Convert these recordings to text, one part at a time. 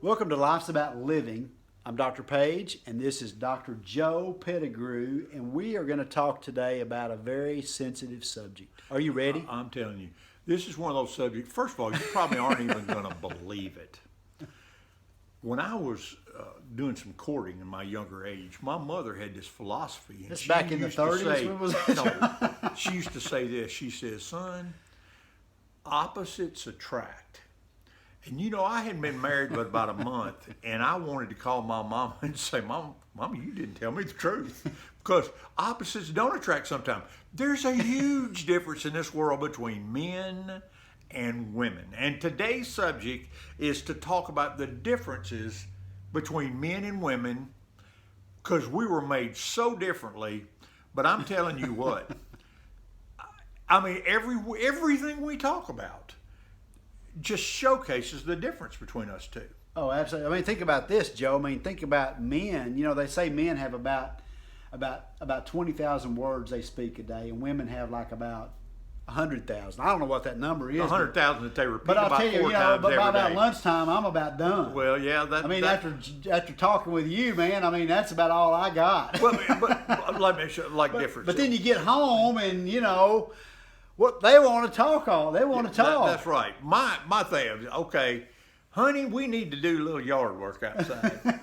Welcome to Life's About Living. I'm Dr. Page, and this is Dr. Joe Pettigrew, and we are going to talk today about a very sensitive subject. Are you ready? I'm telling you, this is one of those subjects. First of all, you probably aren't even going to believe it. When I was doing some courting in my younger age, my mother had this philosophy. And That's back in the 30s? When was that? No, she used to say this. She says, son, opposites attract. And you know, I hadn't been married but about a month, and I wanted to call my mom and say, Mama, you didn't tell me the truth. Because opposites don't attract sometimes. There's a huge difference in this world between men and women. And today's subject is to talk about the differences between men and women, because we were made so differently. But I'm telling you what, I mean, everything we talk about just showcases the difference between us two. Oh, absolutely. I mean, think about this, Joe. I mean, think about men. You know, they say men have about 20,000 words they speak a day, and women have like about 100,000. I don't know what that number is. 100,000 that they repeat but I'll about tell you, four you know, times but by every about day. lunchtime, I'm about done. Well, yeah, After talking with you, man, I mean, that's about all I got. Well, but let me show difference. But then you get home, and you know, what they want to talk on. They want to talk. That's right. My thing is, okay, honey, we need to do a little yard work outside.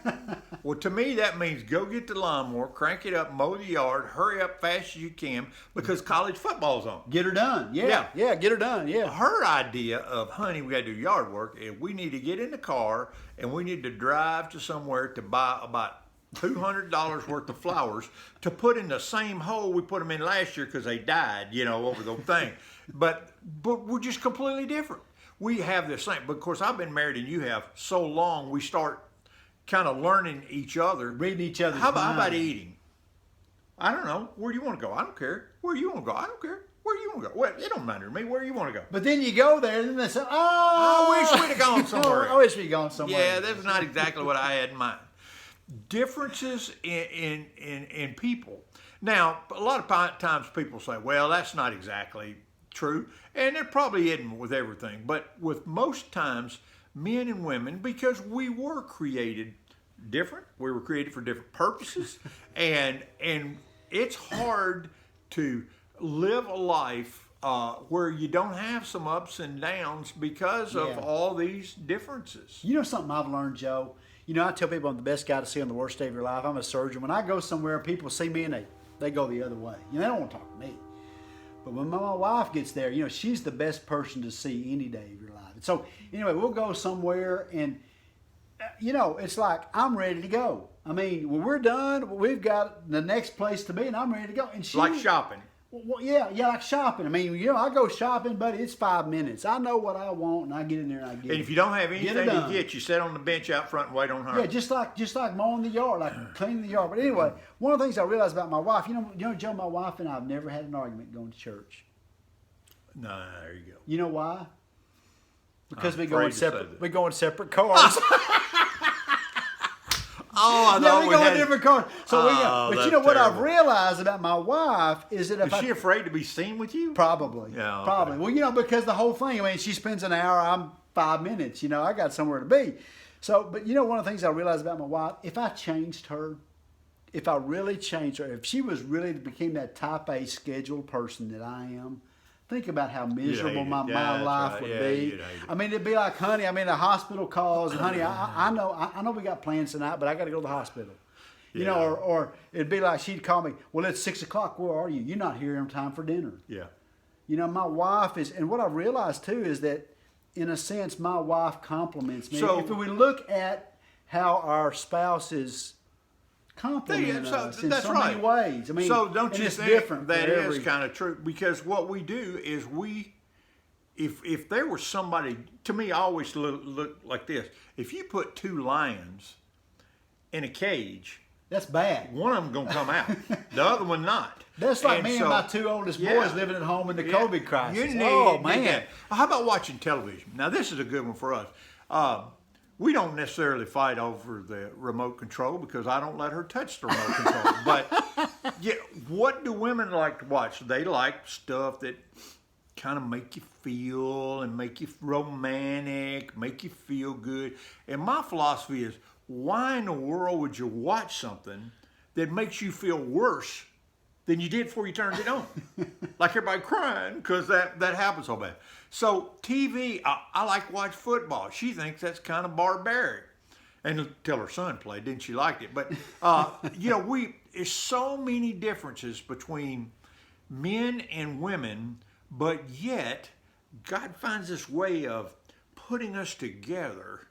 Well, to me, that means go get the lawnmower, crank it up, mow the yard, hurry up fast as you can, because college football's on. Get her done. Yeah, get her done. Yeah. Her idea of, honey, we got to do yard work, is we need to get in the car and we need to drive to somewhere to buy about $200 worth of flowers to put in the same hole we put them in last year because they died, you know, over the thing. But we're just completely different. We have the same, but of course I've been married and you have so long, we start kind of learning each other. Reading each other's How about mind. eating? I don't know. Where do you want to go? I don't care. Where do you want to go? I don't care. Where do you want to go? Well, it don't matter to me. Where do you want to go? But then you go there, and then they say, I wish we'd have gone somewhere. I wish we'd gone somewhere. Yeah, that's not exactly what I had in mind. Differences in people. Now, a lot of times people say, well, that's not exactly true. And it probably isn't with everything. But with most times, men and women, because we were created different. We were created for different purposes. and it's hard to live a life where you don't have some ups and downs because of all these differences. You know something I've learned, Joe? You know, I tell people I'm the best guy to see on the worst day of your life. I'm a surgeon. When I go somewhere, people see me and they go the other way. You know, they don't want to talk to me. But when my wife gets there, you know, she's the best person to see any day of your life. And so, anyway, we'll go somewhere and, you know, it's like I'm ready to go. I mean, when we're done, we've got the next place to be and I'm ready to go. And she, Like shopping. Well, yeah, like shopping. I mean, you know, I go shopping, buddy, it's 5 minutes. I know what I want, and I get in there and I get it. And if you don't have anything to done. get, you sit on the bench out front and wait on her. Yeah, just like mowing the yard, like cleaning the yard. But anyway, one of the things I realized about my wife, you know, Joe, my wife and I have never had an argument going to church. No, there you go. You know why? Because I'm we go in afraid to say separate. that. We go in separate cars. Oh, I Yeah, thought we we go in had. different cars. So Oh, but you that's know what I've terrible. realized about my wife is that if Is she afraid to be seen with you? Probably. Yeah, okay. Probably. Well, you know, because the whole thing, I mean, she spends an hour, I'm 5 minutes, you know, I got somewhere to be. So, but you know, one of the things I realized about my wife, if I changed her, if I really changed her, if she was really became that type A scheduled person that I am, think about how miserable hate my it. Yeah, that's life right. would Yeah, be. you'd hate it. I mean, it'd be like, honey, I mean, the hospital calls, and honey, I know we got plans tonight, but I got to go to the hospital. You know, Yeah. or it'd be like she'd call me, well, it's 6 o'clock, where are you? You're not here in time for dinner. Yeah. You know, my wife is, and what I realized too is that, in a sense, my wife compliments me. So- if we look at how our spouses compliment us in that's so right. many ways, I mean, so don't and you it's think different that for is every- kind of true? Because what we do is if there was somebody, to me, I always look like this. If you put two lions in a cage, That's bad. one of them gonna come out, the other one not. That's like And me so- and my two oldest Yeah. boys living at home in the Yeah. COVID crisis. You need, Oh need man. that. Well, how about watching television? Now this is a good one for us. We don't necessarily fight over the remote control because I don't let her touch the remote control. But yeah, what do women like to watch? They like stuff that kind of make you feel and make you romantic, make you feel good. And my philosophy is, why in the world would you watch something that makes you feel worse than you did before you turned it on? Like everybody crying because that happens so bad. So TV, I like to watch football. She thinks that's kind of barbaric. And until her son played, then she liked it. But, there's so many differences between men and women, but yet God finds this way of putting us together.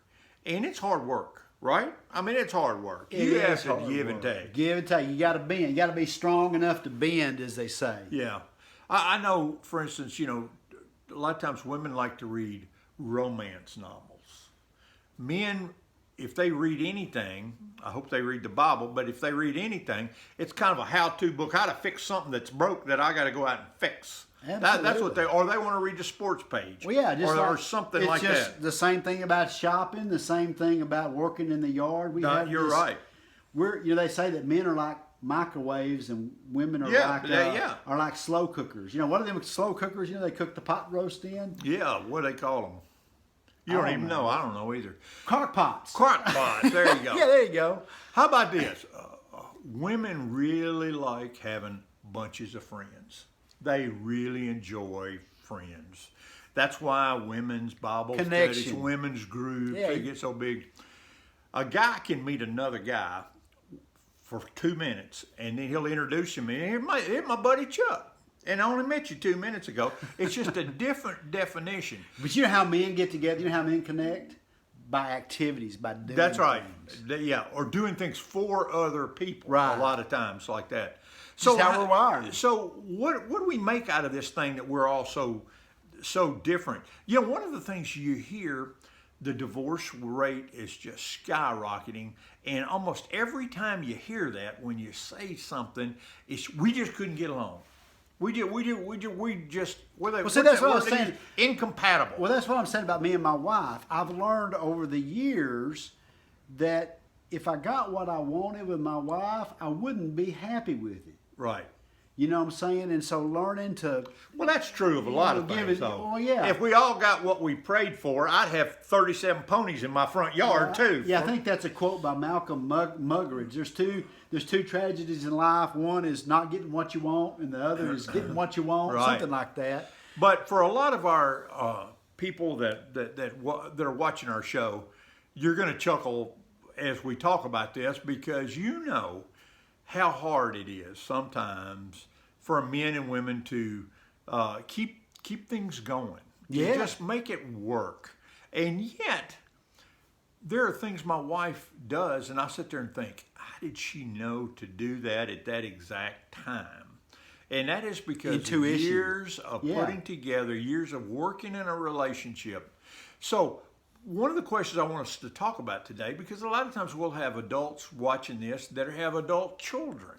And it's hard work, right? I mean, it's hard work. You have to give and take. Give and take. You got to bend. You got to be strong enough to bend, as they say. Yeah. I know, for instance, a lot of times women like to read romance novels. Men, if they read anything, I hope they read the Bible, but if they read anything, it's kind of a how-to book, how to fix something that's broke that I got to go out and fix. That's what or they want to read the sports page. Well, yeah, just or something like that. It's just the same thing about shopping, the same thing about working in the yard. You're right. They say that men are like microwaves and women are are like slow cookers. What are them slow cookers? They cook the pot roast in. Yeah, what do they call them? You don't even know. I don't know either. Crock pots. Crock pots. There you go. Yeah, there you go. How about this? Women really like having bunches of friends. They really enjoy friends. That's why women's Bible studies, women's groups, they get so big. A guy can meet another guy for 2 minutes, and then he'll introduce him. Here's my buddy Chuck. And I only met you 2 minutes ago. It's just a different definition. But you know how men get together? You know how men connect? By activities, by doing That's right. things. Yeah, or doing things for other people. Right. A lot of times like that. So how we're wired. So what do we make out of this thing that we're all so different? One of the things you hear, the divorce rate is just skyrocketing, and almost every time you hear that, when you say something, we just couldn't get along. We just. Well, see, that's what I was saying. Incompatible. Well, that's what I'm saying about me and my wife. I've learned over the years that if I got what I wanted with my wife, I wouldn't be happy with it. Right. You know what I'm saying? And so learning to... Well, that's true of a lot of things, though. Well, yeah. If we all got what we prayed for, I'd have 37 ponies in my front yard, too. Yeah, I think that's a quote by Malcolm Muggeridge. There's two tragedies in life. One is not getting what you want, and the other is getting what you want, right. Something like that. But for a lot of our people that are watching our show, you're going to chuckle as we talk about this, because you know how hard it is sometimes for men and women to keep things going. Yeah. Just make it work. And yet, there are things my wife does, and I sit there and think, how did she know to do that at that exact time? And that is because Intuition. Years of putting together, years of working in a relationship. So one of the questions I want us to talk about today, because a lot of times we'll have adults watching this that have adult children.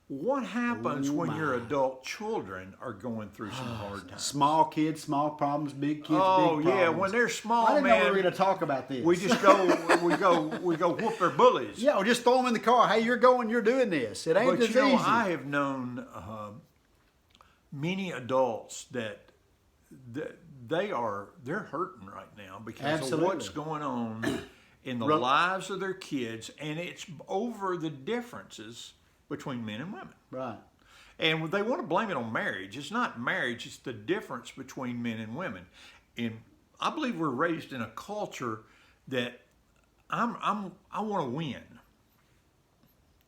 What happens when your adult children are going through some hard times? Small kids, small problems, big kids, big problems. Yeah, when they're small, I didn't know we were going to talk about this. We just go, we go whoop their bullies. Yeah, or just throw them in the car. Hey, you're doing this. It ain't just easy. I have known many adults that they're hurting right now because of what's going on in the lives of their kids, and it's over the differences between men and women. Right. And they want to blame it on marriage. It's not marriage, it's the difference between men and women. And I believe we're raised in a culture that I want to win.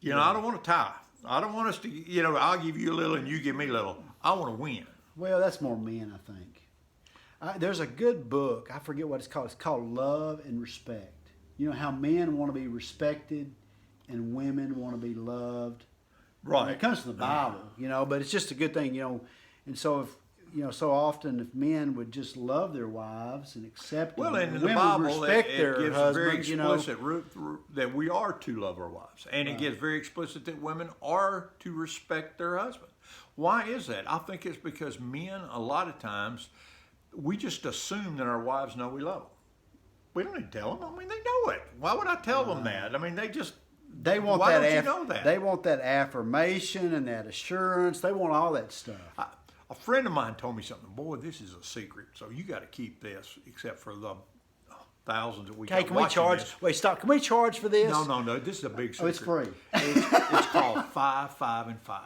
I don't want to tie. I don't want us to, I'll give you a little and you give me a little. I want to win. Well, that's more men, I think. There's a good book. I forget what it's called. It's called Love and Respect. You know how men want to be respected and women want to be loved. Right. When it comes to the Bible, but it's just a good thing, And so if, so often if men would just love their wives and accept them, and in the Bible, it gives husband, very explicit that we are to love our wives. And it gives very explicit that women are to respect their husband. Why is that? I think it's because men, a lot of times, we just assume that our wives know we love them. We don't need to tell them. I mean, they know it. Why would I tell them that? I mean, they want Why don't you know that? They want that affirmation and that assurance. They want all that stuff. A friend of mine told me something. Boy, this is a secret, so you got to keep this, except for the thousands that we Hey, got can we watching charge? this. Wait, stop. Can we charge for this? No. This is a big secret. Oh, it's free. It's called 5, 5, and 5.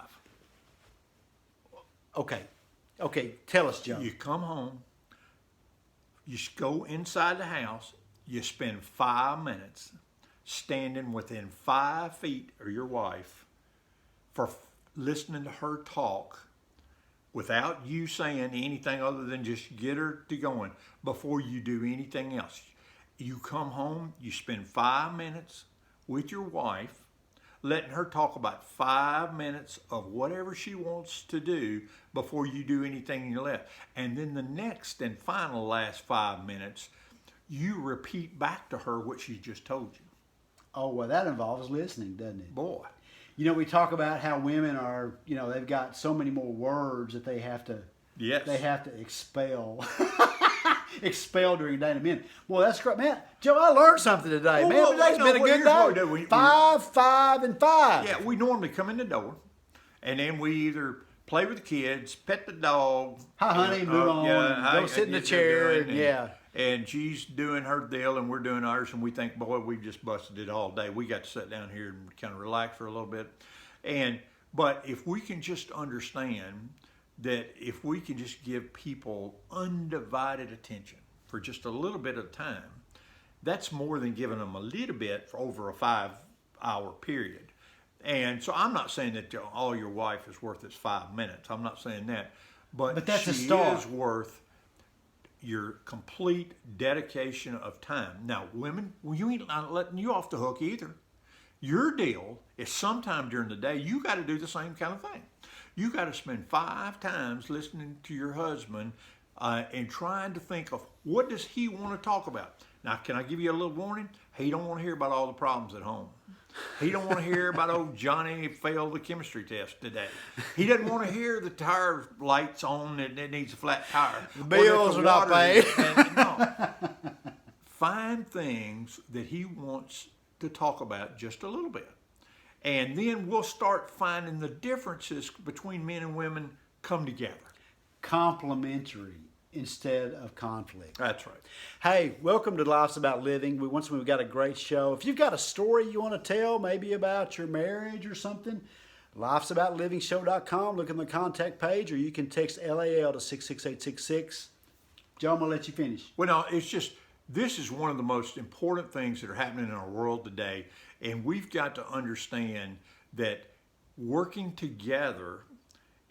Okay. Tell us, Joe. You come home, you go inside the house, you spend 5 minutes standing within 5 feet of your wife for listening to her talk without you saying anything other than just get her to going before you do anything else. You come home, you spend 5 minutes with your wife, letting her talk about 5 minutes of whatever she wants to do before you do anything in your left. And then the next and final last 5 minutes, you repeat back to her what she just told you. Oh, well, that involves listening, doesn't it? Boy. You know, we talk about how women are, you know, they've got so many more words that they have to Yes. they have to expel. Expel during the day to men. Well, that's great, man. Joe, I learned something today, Well, man. well, Today's no, been a well, good here's what we day. do. We- 5, 5, and 5. Yeah, we normally come in the door, and then we either play with the kids, pet the dog. Hi, honey, move on, go sit in the chair, yeah. And she's doing her deal, and we're doing ours, and we think, boy, we've just busted it all day. We got to sit down here and kind of relax for a little bit. But if we can just understand that if we can just give people undivided attention for just a little bit of time, that's more than giving them a little bit for over a 5-hour period. And so I'm not saying that all your wife is worth is 5 minutes. I'm not saying that. But that's she a start. is worth your complete dedication of time. Now, women, well, you ain't not letting you off the hook either. Your deal is sometime during the day, you got to do the same kind of thing. You got to spend 5 times listening to your husband and trying to think of what does he want to talk about. Now, can I give you a little warning? He don't want to hear about all the problems at home. He don't want to hear about old Johnny failed the chemistry test today. He doesn't want to hear the tire lights on and it needs a flat tire. The bills are not paid. No. Find things that he wants to talk about just a little bit. And then we'll start finding the differences between men and women come together. Complementary instead of conflict. That's right. Hey, welcome to Life's About Living. We've got a great show. If you've got a story you want to tell, maybe about your marriage or something, lifesaboutliving.show.com. Look in the contact page, or you can text LAL to 66866. Joe, I'm going to let you finish. Well, no, it's just, this is one of the most important things that are happening in our world today. And we've got to understand that working together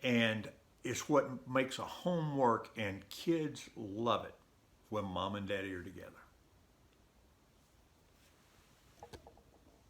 and it's what makes a home work, and kids love it when mom and daddy are together.